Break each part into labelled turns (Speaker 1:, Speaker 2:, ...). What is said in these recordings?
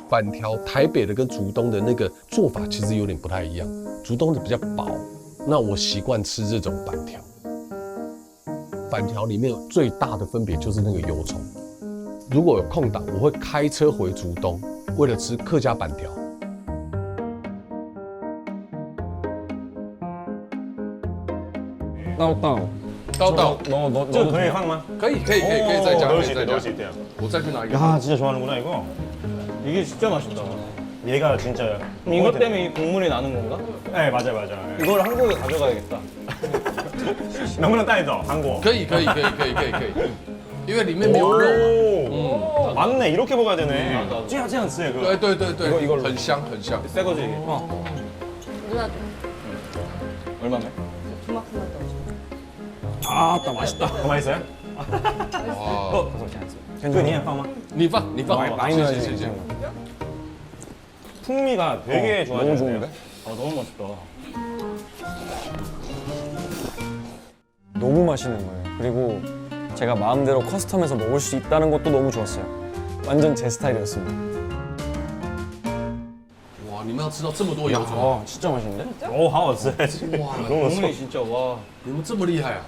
Speaker 1: 板條台北的跟竹東的那個做法其實有點不太一樣，竹東的比較薄，那我習慣吃這種板條。板條裡面最大的分別就是那個油蔥。如果有空檔，我會開車回竹東，為了吃客家板條。
Speaker 2: 刀，
Speaker 3: 这个可以放吗？
Speaker 1: 可以再加，可以再加。我再去拿一个。
Speaker 3: 야, 진짜 좋아하는구나 이거.
Speaker 2: 이게 진짜 맛있다.
Speaker 3: 얘가 진짜.
Speaker 2: 이것 때문에 이 국물이 나는 건가?
Speaker 3: 네, 맞아요.
Speaker 2: 이걸 한국에 가져가야겠다.
Speaker 3: 너무나 따이죠, 한국.
Speaker 1: 可以，因为里面没有肉嘛。
Speaker 3: 맞네, 이렇게 먹어야 되네. 찌야 그거.
Speaker 1: 对，
Speaker 2: 이걸로.
Speaker 1: 很香。
Speaker 2: 새 거지 이게.
Speaker 4: 누나
Speaker 2: 얼마네?
Speaker 4: 토마토만 넣어줘.
Speaker 2: 아따 맛있다.
Speaker 3: 더 맛있어요?
Speaker 1: 哇，
Speaker 3: 괜찮아. 你也放吗?
Speaker 1: 你放，
Speaker 2: 많이 넣어야지.
Speaker 1: 谢谢。
Speaker 3: 풍미가 되게 좋아지는데요.
Speaker 2: 너무 좋은데? 아 너무 맛있다.
Speaker 5: 너무 맛있는 거예요. 그리고 제가 마음대로 커스텀해서 먹을 수 있다는 것도 너무 좋았어요. 완전 제 스타일이었습니다.
Speaker 1: 哇，你们要吃到这么多油葱，
Speaker 5: 와, 진짜 맛있는데?
Speaker 3: 오, 好好吃.
Speaker 1: 哇，
Speaker 2: 국물이 진짜 와.
Speaker 1: 你们这么厉害啊，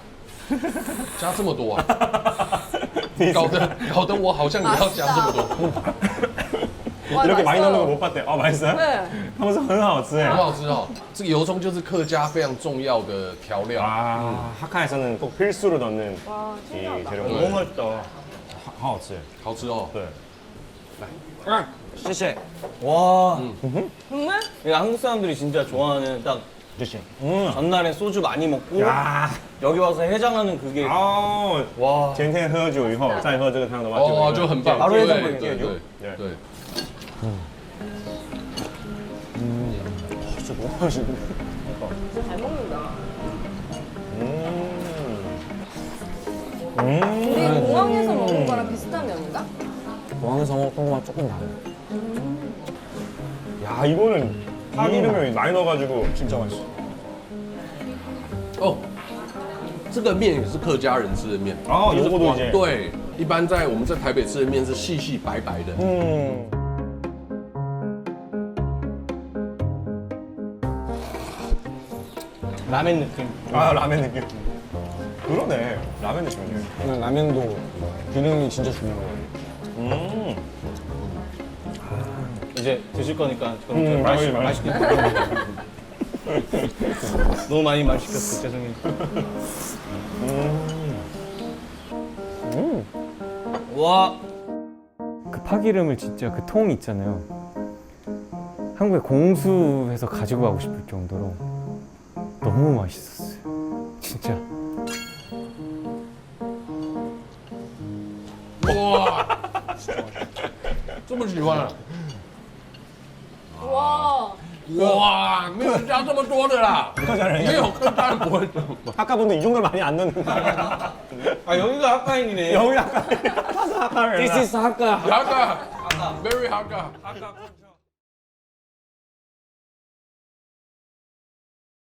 Speaker 1: 加这么多啊，搞得我好像也要加这么多，
Speaker 4: 와,
Speaker 3: 이렇게 많이 넣는 거
Speaker 4: 맛있어요.
Speaker 3: 못 봤대. 아, 맛있어요?
Speaker 4: 네.
Speaker 3: 하면서 很好吃.
Speaker 1: 很好吃哦。这个油葱就是客家非常重要的调料。
Speaker 3: 아, 하카에서는 꼭 필수로 넣는
Speaker 4: 와,
Speaker 3: 이
Speaker 4: 신기하다.
Speaker 3: 재료인
Speaker 2: 너무 맛있다.
Speaker 3: 好好吃.
Speaker 1: 好吃哦。
Speaker 3: 对.
Speaker 2: 시시. 와.
Speaker 4: 정말?
Speaker 2: 이거 한국 사람들이 진짜 좋아하는 딱 전날에 소주 많이 먹고
Speaker 3: 야,
Speaker 2: 여기 와서 해장하는 그게
Speaker 3: 哦，
Speaker 2: 와.
Speaker 3: 前天喝酒以后再喝这个汤的话，
Speaker 1: 哦，就很棒。
Speaker 2: 바로
Speaker 1: 对
Speaker 2: 해장국이에요.
Speaker 1: 对对
Speaker 3: 对
Speaker 1: 对。
Speaker 5: 진짜 너무 맛있는데?
Speaker 4: 진짜 잘 먹는다. 우리 공항에서 먹은 거랑 비슷한 면인가?
Speaker 5: 공항에서 먹었던 거랑 조금 다르요.
Speaker 3: 야, 이거는 파기름을 많이 넣어가지고 진짜 맛있어.
Speaker 1: 哦，这个面也是客家人吃的面。
Speaker 3: 哦
Speaker 1: 就是
Speaker 3: 有过多一些
Speaker 1: 对，一般我们在台北吃的面是细细白白的。
Speaker 2: 라멘 느낌.
Speaker 3: 아, 라멘 느낌. 그러네, 라멘 느낌이네.
Speaker 5: 근데 라면도 기름이 진짜 중요해요.
Speaker 2: 이제 드실 거니까 그럼
Speaker 3: 맛있게.
Speaker 2: 맛있게. 너무 많이 말 시켰어. 죄송해요. 와.
Speaker 6: 그 파기름을 진짜 그 통 있잖아요. 한국에 공수해서 가지고 가고 싶을 정도로 너무 맛있었어요. 진짜.
Speaker 1: 哇，这么喜欢啊？
Speaker 4: 와.
Speaker 1: 哇，没有加这么多的啦，没有客家人不会这么。
Speaker 3: 아까분도 이 정도를 많이 안 넣는데.
Speaker 2: 아 여기가 하카인이네.
Speaker 3: 여기 아까 하카를.
Speaker 2: This is 하카.
Speaker 1: 하가，very 하가。